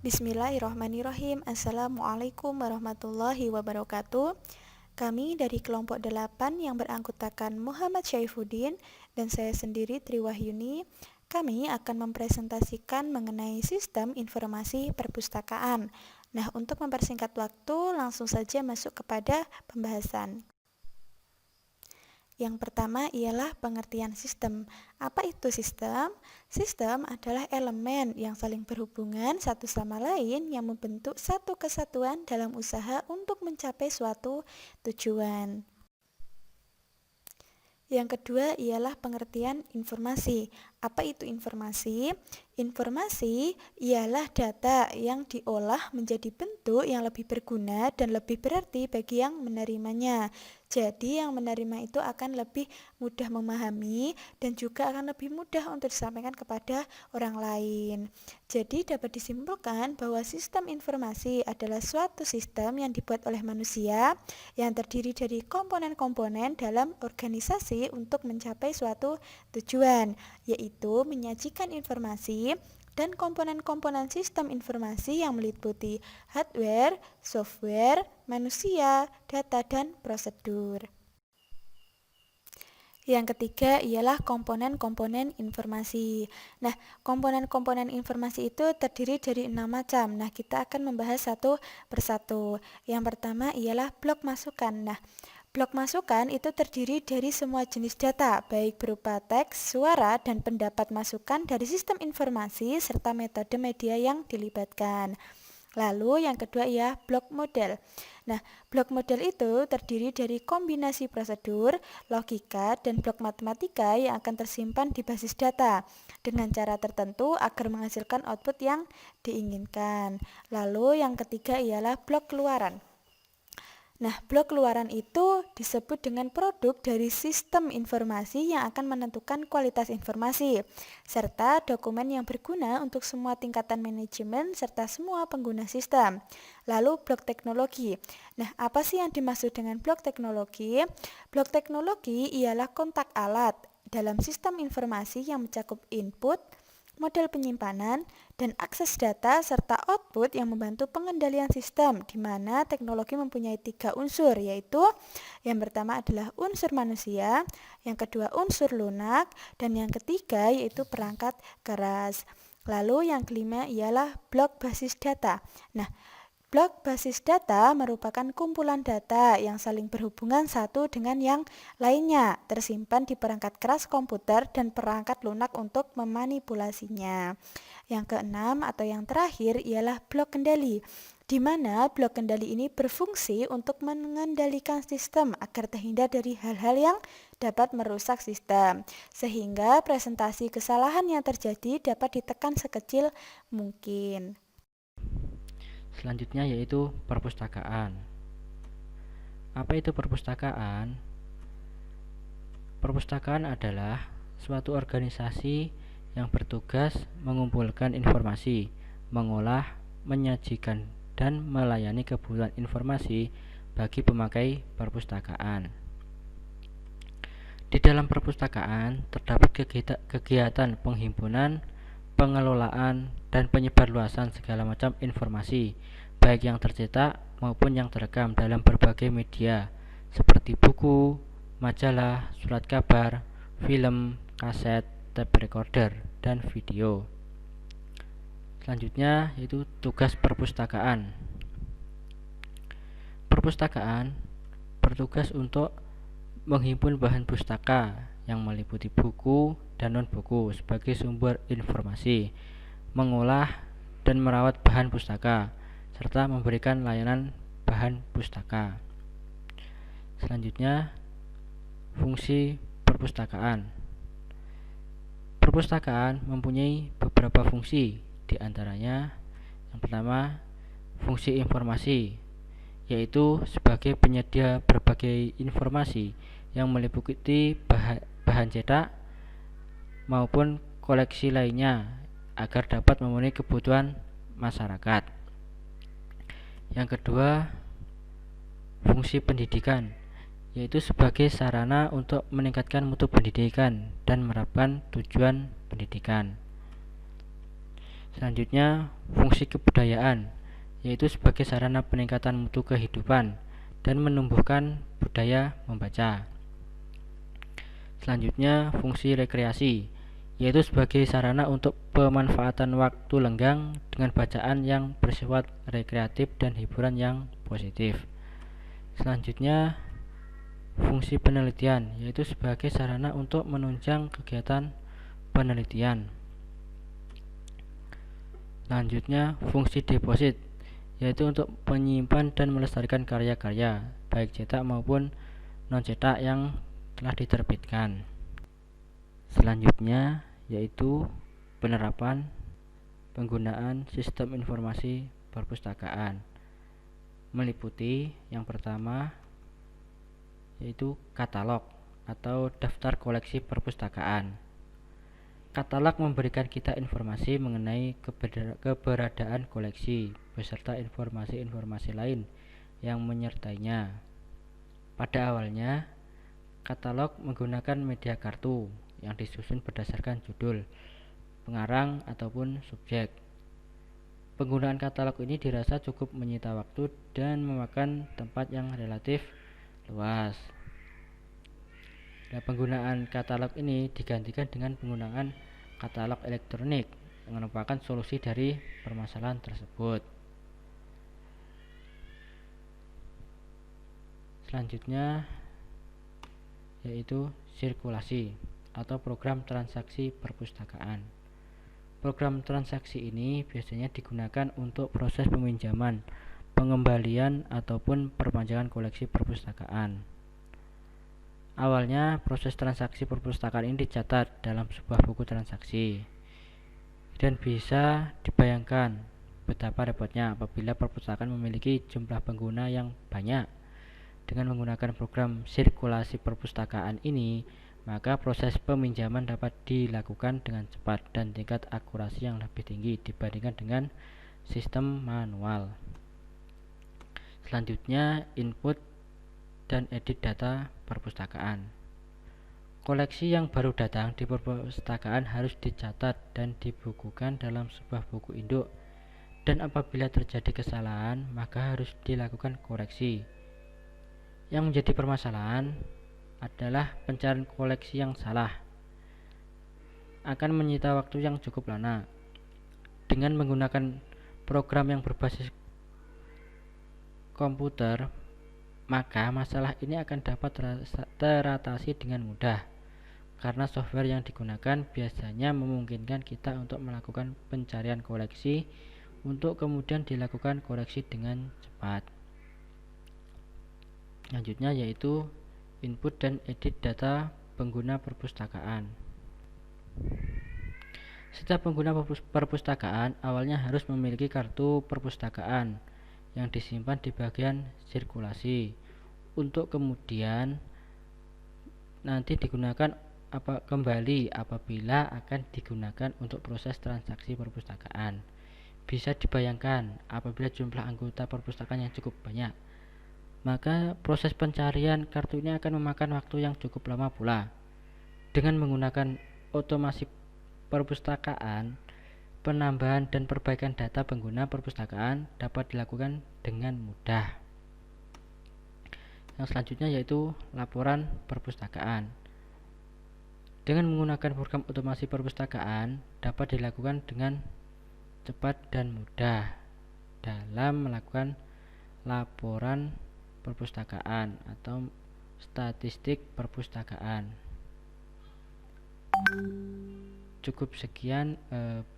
Bismillahirrahmanirrahim. Assalamualaikum warahmatullahi wabarakatuh. Kami dari kelompok 8 yang beranggotakan Muhammad Syaifuddin dan saya sendiri Triwahyuni. Kami akan mempresentasikan mengenai sistem informasi perpustakaan. Nah, untuk mempersingkat waktu, langsung saja masuk kepada pembahasan. Yang pertama ialah pengertian sistem. Apa itu sistem? Sistem adalah elemen yang saling berhubungan satu sama lain yang membentuk satu kesatuan dalam usaha untuk mencapai suatu tujuan. Yang kedua ialah pengertian informasi. Apa itu informasi? Informasi ialah data yang diolah menjadi bentuk yang lebih berguna dan lebih berarti bagi yang menerimanya. Jadi yang menerima itu akan lebih mudah memahami dan juga akan lebih mudah untuk disampaikan kepada orang lain. Jadi dapat disimpulkan bahwa sistem informasi adalah suatu sistem yang dibuat oleh manusia yang terdiri dari komponen-komponen dalam organisasi untuk mencapai suatu tujuan, yaitu menyajikan informasi dan komponen-komponen sistem informasi yang meliputi hardware, software, manusia, data, dan prosedur. Yang ketiga ialah komponen-komponen informasi. Nah, komponen-komponen informasi itu terdiri dari 6 macam. Nah, kita akan membahas satu persatu. Yang pertama ialah blok masukan. Nah, blok masukan itu terdiri dari semua jenis data, baik berupa teks, suara, dan pendapat masukan dari sistem informasi serta metode media yang dilibatkan. Lalu yang kedua ia blok model. Nah, blok model itu terdiri dari kombinasi prosedur, logika, dan blok matematika yang akan tersimpan di basis data dengan cara tertentu agar menghasilkan output yang diinginkan. Lalu yang ketiga ialah blok keluaran. Nah, blok keluaran itu disebut dengan produk dari sistem informasi yang akan menentukan kualitas informasi, serta dokumen yang berguna untuk semua tingkatan manajemen serta semua pengguna sistem. Lalu blok teknologi. Nah, apa sih yang dimaksud dengan blok teknologi? Blok teknologi ialah kontak alat dalam sistem informasi yang mencakup input, model penyimpanan, dan akses data serta output yang membantu pengendalian sistem, di mana teknologi mempunyai 3 unsur, yaitu yang pertama adalah unsur manusia, yang kedua unsur lunak, dan yang ketiga yaitu perangkat keras. Lalu yang kelima ialah blok basis data. Nah, blok basis data merupakan kumpulan data yang saling berhubungan satu dengan yang lainnya, tersimpan di perangkat keras komputer dan perangkat lunak untuk memanipulasinya. Yang keenam atau yang terakhir ialah blok kendali, di mana blok kendali ini berfungsi untuk mengendalikan sistem agar terhindar dari hal-hal yang dapat merusak sistem, sehingga presentasi kesalahan yang terjadi dapat ditekan sekecil mungkin. Selanjutnya yaitu perpustakaan. Apa itu perpustakaan? Perpustakaan adalah suatu organisasi yang bertugas mengumpulkan informasi, mengolah, menyajikan, dan melayani kebutuhan informasi bagi pemakai perpustakaan. Di dalam perpustakaan terdapat kegiatan penghimpunan, pengelolaan, dan penyebarluasan segala macam informasi, baik yang tercetak maupun yang terekam dalam berbagai media, seperti buku, majalah, surat kabar, film, kaset, tape recorder, dan video. Selanjutnya yaitu tugas perpustakaan. Perpustakaan bertugas untuk menghimpun bahan pustaka yang meliputi buku dan non-buku sebagai sumber informasi, mengolah dan merawat bahan pustaka, serta memberikan layanan bahan pustaka. Selanjutnya, fungsi perpustakaan. Perpustakaan mempunyai beberapa fungsi, di antaranya yang pertama, fungsi informasi, yaitu sebagai penyedia berbagai informasi yang meliputi bahan cetak maupun koleksi lainnya agar dapat memenuhi kebutuhan masyarakat. Yang kedua, fungsi pendidikan, yaitu sebagai sarana untuk meningkatkan mutu pendidikan dan menerapkan tujuan pendidikan. Selanjutnya, fungsi kebudayaan, yaitu sebagai sarana peningkatan mutu kehidupan dan menumbuhkan budaya membaca. Selanjutnya, fungsi rekreasi, yaitu sebagai sarana untuk pemanfaatan waktu lenggang dengan bacaan yang bersifat rekreatif dan hiburan yang positif. Selanjutnya, fungsi penelitian, yaitu sebagai sarana untuk menunjang kegiatan penelitian. Selanjutnya, fungsi deposit, yaitu untuk menyimpan dan melestarikan karya-karya, baik cetak maupun non-cetak yang telah diterbitkan. Selanjutnya, yaitu penerapan penggunaan sistem informasi perpustakaan, meliputi yang pertama yaitu katalog atau daftar koleksi perpustakaan. Katalog memberikan kita informasi mengenai keberadaan koleksi beserta informasi-informasi lain yang menyertainya. Pada awalnya, katalog menggunakan media kartu yang disusun berdasarkan judul, pengarang, ataupun subjek. Penggunaan katalog ini dirasa cukup menyita waktu dan memakan tempat yang relatif luas. Nah, penggunaan katalog ini digantikan dengan penggunaan katalog elektronik yang merupakan solusi dari permasalahan tersebut. Selanjutnya yaitu sirkulasi atau program transaksi perpustakaan. Program transaksi ini biasanya digunakan untuk proses peminjaman, pengembalian, ataupun perpanjangan koleksi perpustakaan. Awalnya, proses transaksi perpustakaan ini dicatat dalam sebuah buku transaksi, dan bisa dibayangkan betapa repotnya apabila perpustakaan memiliki jumlah pengguna yang banyak. Dengan menggunakan program sirkulasi perpustakaan ini, maka proses peminjaman dapat dilakukan dengan cepat dan tingkat akurasi yang lebih tinggi dibandingkan dengan sistem manual. Selanjutnya, input dan edit data perpustakaan. Koleksi yang baru datang di perpustakaan harus dicatat dan dibukukan dalam sebuah buku induk, dan apabila terjadi kesalahan, maka harus dilakukan koreksi. Yang menjadi permasalahan adalah pencarian koleksi yang salah akan menyita waktu yang cukup lama. Dengan menggunakan program yang berbasis komputer, maka masalah ini akan dapat teratasi dengan mudah, karena software yang digunakan biasanya memungkinkan kita untuk melakukan pencarian koleksi untuk kemudian dilakukan koreksi dengan cepat. Selanjutnya yaitu input dan edit data pengguna perpustakaan. Setiap pengguna perpustakaan awalnya harus memiliki kartu perpustakaan yang disimpan di bagian sirkulasi untuk kemudian nanti digunakan kembali apabila akan digunakan untuk proses transaksi perpustakaan. Bisa dibayangkan apabila jumlah anggota perpustakaan yang cukup banyak, maka proses pencarian kartu ini akan memakan waktu yang cukup lama pula. Dengan menggunakan otomasi perpustakaan, penambahan dan perbaikan data pengguna perpustakaan dapat dilakukan dengan mudah. Yang selanjutnya yaitu laporan perpustakaan. Dengan menggunakan program otomasi perpustakaan dapat dilakukan dengan cepat dan mudah dalam melakukan laporan perpustakaan atau statistik perpustakaan. Cukup sekian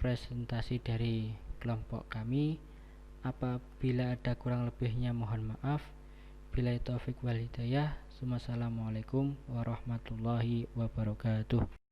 presentasi dari kelompok kami. Apabila ada kurang lebihnya mohon maaf. Billahi taufik wal hidayah. Wassalamualaikum warahmatullahi wabarakatuh.